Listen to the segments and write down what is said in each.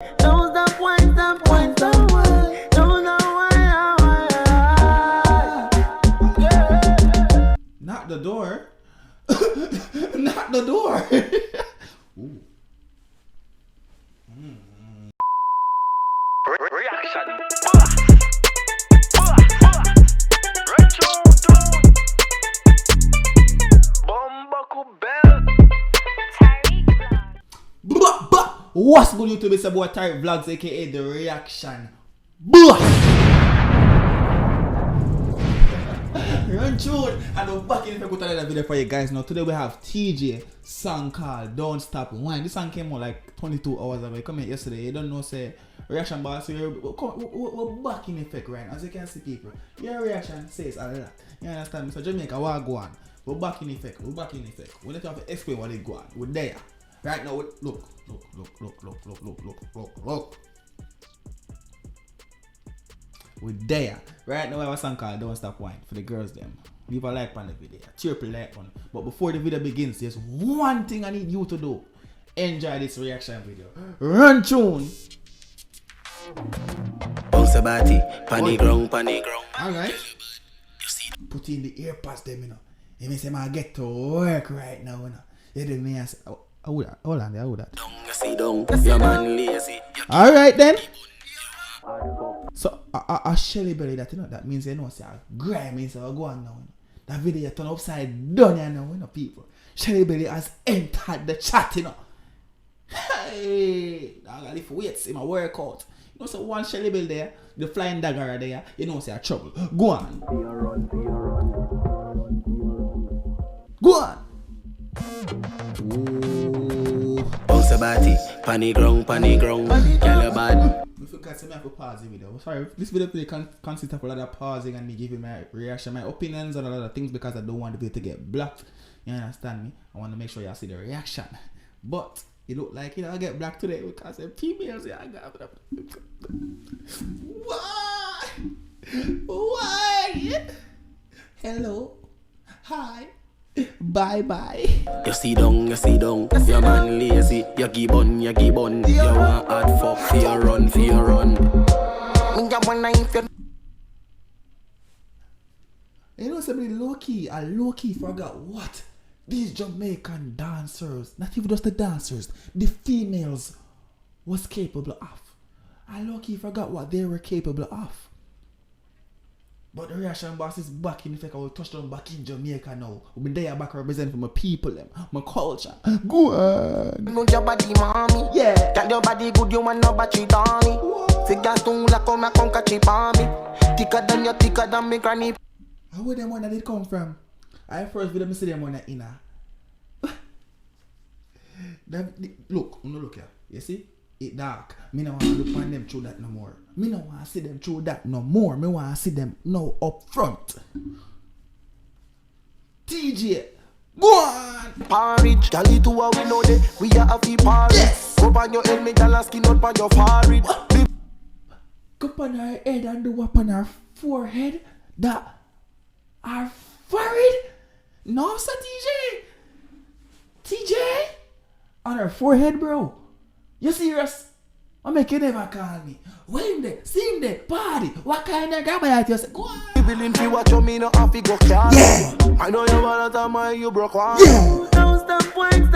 Don't stop wine, stop wine, stop wine. Don't know why. Yeah. Not the door. Not the door. Ooh. Reaction. What's good YouTube? It's about Tyrekevlogs, aka the reaction. Blah! Run tune! And we're back in if I put another video for you guys now. Today we have Teejay song called Don't Stop Wine. This song came out like 22 hours ago. Come here yesterday. You don't know, say reaction boss. So we're back in effect right now. As you can see, people, your reaction says a lot. You understand me? So Jamaica, what go on? We're back in effect. We're back in effect. We need to have to explain what they go on. We're there. Right now, look. We're there. Right now, we have a song called Don't Stop Wine for the girls them. Leave a like on the video. Triple like on. But before the video begins, there's one thing I need you to do. Enjoy this reaction video. Run tune. Panic ground. Alright. Put in the earpods them, you know. You may say, I get to work right now, you know. You do me and say, hold on. Alright then. So a shelly belly that, you know, that means, you know, say a grime is go on now. That video you turn upside down, you know, people. Shelly belly has entered the chat, you know. Hey, I gotta lift weights in my workout. You know, so one shelly belly there, the flying dagger there, you know, say a trouble. Go on. Go on. Panic ground. Girl, bad. I forgot to have to pause the video. Sorry, this video play consists of a lot of pausing and me giving my reaction, my opinions on a lot of things because I don't want the video to get blocked. You understand me? I want to make sure y'all see the reaction. But it look like, you know, I get blocked today because the females I got. Why? Hello. Hi. Bye. You see down. Your man lazy. You give on. You want hard fuck for your run. You know somebody I low-key forgot what these Jamaican dancers, not even just the dancers, the females was capable of. I low-key forgot what they were capable of. But the reaction boss is back in effect. I will touch them back in Jamaica now. We'll be there back representing for my people, them, my culture. Go on. Know your body, mommy. Yeah. Got your body good, you want no battery, Tommy. Figure soon like come and come catch it on me. Thicker than me granny. How would them one that did come from? I first video me see them on the inner. Look here. You see? It dark. Me no want to look on them through that no more. Me no want to see them through that no more. Me want to see them now up front. Teejay, go on. Porridge, gally to a we know that we are a fee porridge. Yes. Go on your head, make a skin out on your forehead. Go on her head and do up on her forehead. That our forehead? No, sir, Teejay. On her forehead, bro. You serious? I make you never call me. When they sing the party, what kind of grab at you say, go on. You believe you watch your me no have to go care. Yeah. I know you want to tell you broke one. Yeah. Don't stop wine.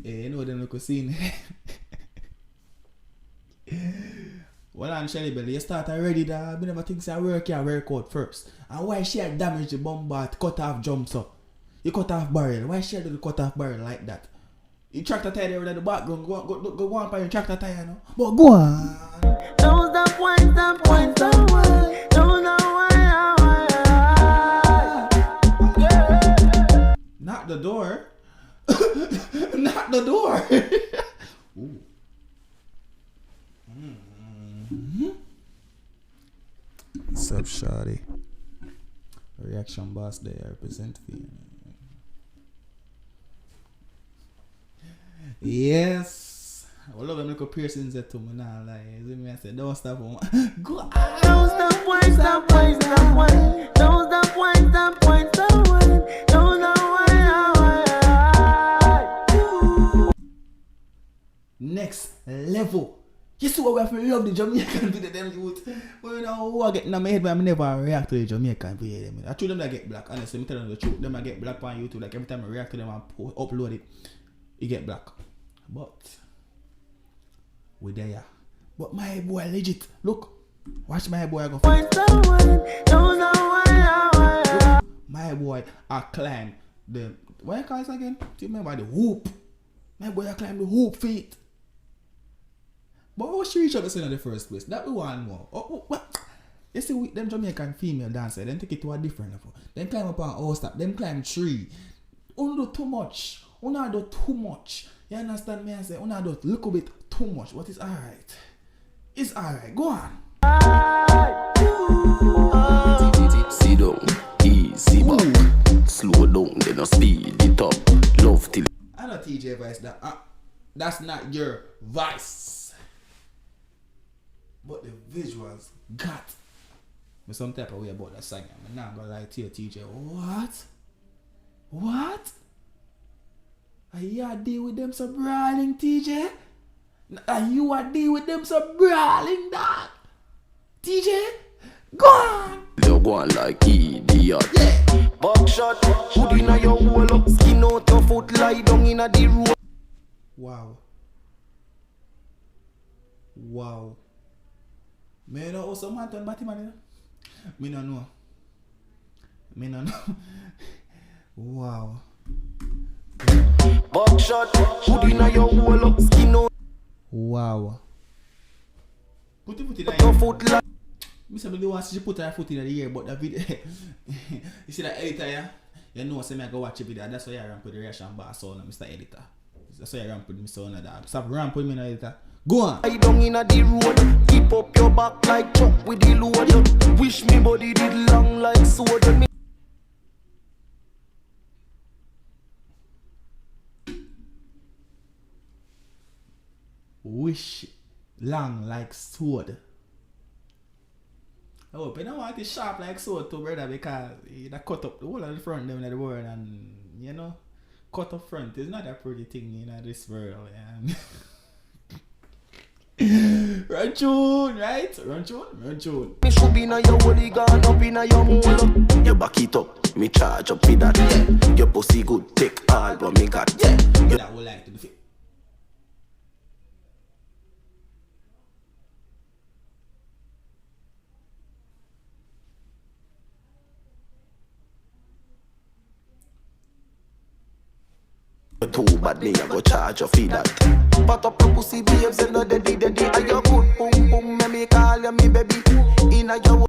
Hey, you know them look scene. Well, on Shelly Belly, you start already that. I never think say work out first. And why she had damaged the bomber to cut off jumps up? You cut off barrel. Why she had to cut off barrel like that? You tractor tire there at the background. Go on by your tractor tire now. But go on. Don't stop wine. Don't know why. Yeah. Not the door. Not the door. Ooh. What's up, shawty? Reaction boss there, I represent for you. Yes. I love them little piercings there too, man. Nah, like, you me I say, don't stop. Go on. Don't stop wine. Don't stop wine. Don't know why. next level. You see what we have to love the Jamaican video them youth. But you know who I get in my head, but I never react to the Jamaican video them. I told them that I get black. Honestly, I'm telling them the truth. Them I get black on YouTube. Like every time I react to them and upload it, you get black. But we there. But my boy legit. Look, watch my boy go. My boy I climb the what you call it again? Do you remember the hoop? My boy I climb the hoop feet. But how she reach up in the first place? That we want more. What? You see, them Jamaican female dancer, then take it to a different level. Then climb up on house top, then climb tree. Uno do too much. Uno do too much. You understand me? I say, uno do little bit too much. But it's alright. It's alright. Go on. Sit down, easy back. Slow down, then no speed it up. Love till. I know Teejay voice that. That's not your voice. But the visuals got me some type of way about that song. I'm not gonna lie to you, Teejay. What? Are you a deal with them so brawling, Teejay? Are you a deal with them so brawling, dog? Teejay? Go on! You go on like idiot. Yeah. Buckshot, hood inna your hole, skin out your foot, lie down inna the road. Wow. Me know how some man turn batty man, you know? Me no know. Wow. Buckshot, hood inna your hole, skin out Wow. Put it in your foot, lie. Me say me don't want to put her foot in the air, but the video, you see that editor, yeah? You know, say me I go watch a video. That's why I ramp with the reaction bar sound, Mr. Editor. That's why I ramp with me sound of that. Stop ramp with me, no editor. Go on. Lie down inna the road, keep up your back like truck with the load. Wish me body did long like sword. Me wish long like sword. Oh, but I don't want it sharp like sword too, brother, because that cut up the whole of the front them in the world, and you know, cut up front is not a pretty thing in this world. Yeah. Run tune, right? Run tune. me should be inna your holy gone up inna your mole. You back it up, me charge up with that. Yeah. Your pussy good, take all what me got. Yeah. That would like to do fit. Too bad me, I go charge you for that. But up your pussy babes and the daddy. Are you good? Boom boom, me call you me baby. Inna your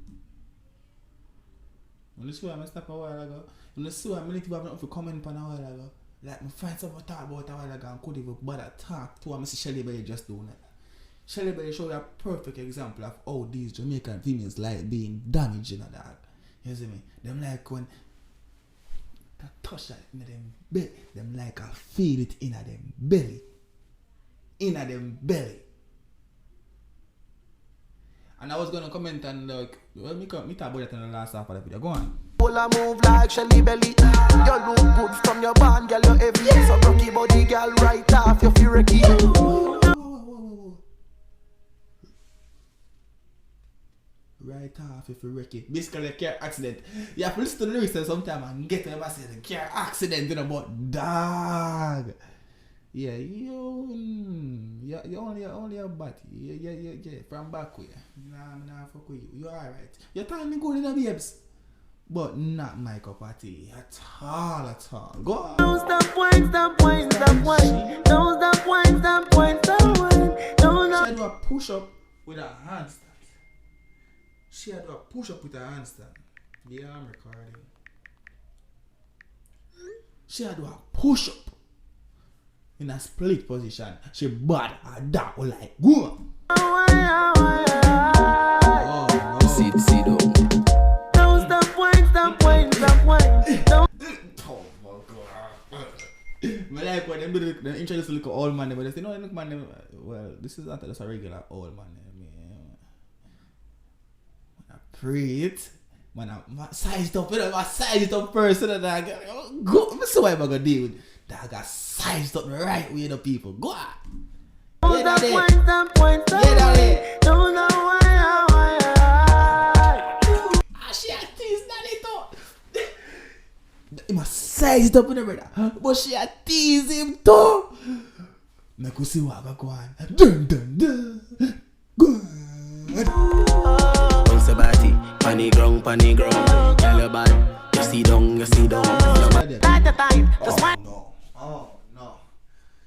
When you saw I stop a while ago, when you saw I many people have nothing to comment on a while ago. Like me find something to talk about a while ago and could even bother talk to me see Shelly Berry just doing it. Shelly Berry show you a perfect example of how these Jamaican females like being damaged in a dog. You see me? Them like when I touch that in them belly, them like I feel it in them belly. In them belly. And I was gonna comment and like, well, me talk about that in the last half of the video. Go on. Pull move like Shelly Belly. You look good from your band, girl, you heavy. So rocky body, girl, right off your furicky. Whoa. Right off if you wreck it. Basically a car accident. You have to listen to the lyrics sometimes and get them and say the car accident in about dog. Yeah, you only a bat. Yeah, from back way. Nah, fuck with you. You alright. You're telling good in the babes. But not my cup of tea at all. Go on. Don't stop wine. Don't stop wine. She had to do a push up with her handstand. She had to do a push up with her handstand. Yeah, I'm recording. She had to do a push up in a split position. She bad her down like go. Sit down. Don't stop wine. Don't. Oh my god. I like when they introduce a little old man, but they say, no, look man, well, this is not just a regular old man. I pray it. Man, I sized up, I sized up person and I go. So what am I gonna deal with? That I got sized up right with the people. Go on. stop, daddy. wine, stop, wine, stop. Yeah, daddy. Don't know why. Ah, she a tease daddy too. He must size it up in the brother. But she a tease him too. Make we see what go on. Dun dun dun. Good. Bounce a body, panny ground. Tell your bad, you see down. At the time, just wine. Oh no.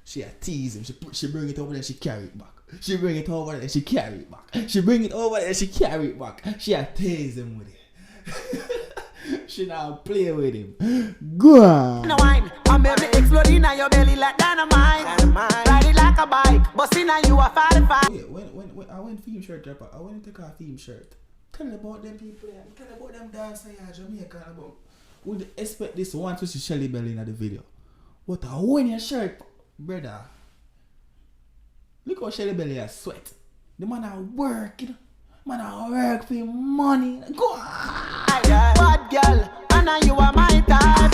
She a tease him. She bring it over there, she carry it back. She bring it over there, she carry it back. She bring it over there, she carry it back. She a tease him with it. She now play with him. Go on. No wine, and baby exploding on your belly like dynamite. Ride it like a bike, busting on you a 45. Yeah, when I went theme shirt dropper, I went to take our theme shirt. Tell about them people there. Tell about them dancers here, Jamaica. About would expect this one to see Shelly Belly in the video. What a winning shirt, brother. Look how Shelly Belly has sweat. The man are working. Man are work for money. Go on. Bad girl, and now you are my type.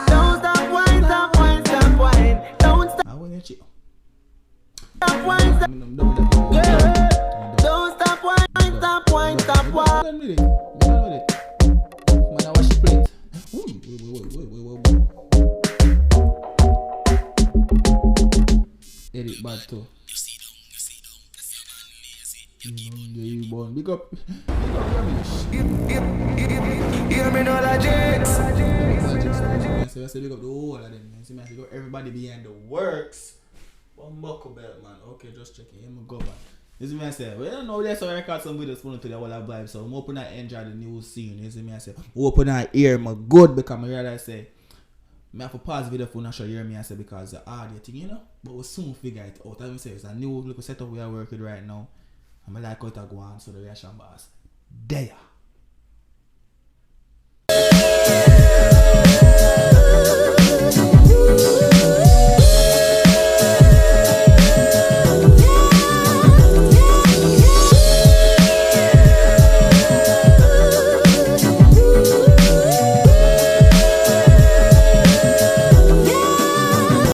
Don't stop, wine, stop, wine, stop, wine. Don't stop, I win your chick. wine, stop. Don't stop, wine, stop, wine, stop, wine. I'm done with it. Man, I wash the plate. Wait. Edit bad too. You born. Big up. Hear me no logics. So I say big up the whole of them. See me, I say go everybody behind the works. One buckle belt, man. Okay, just checking. Here me go, man. You see me, I say, well, I don't know, there's some record some videos to the whole vibe. So I'm open and enjoy the new scene. You see me, I say, open and hear my good because I realize say, I have to pause the video for not sure hear me, I say, because the audio thing, you know, but we'll soon figure it out. I say it's a new little setup we are working right now. I'm like how it go on, so the reaction boss. There.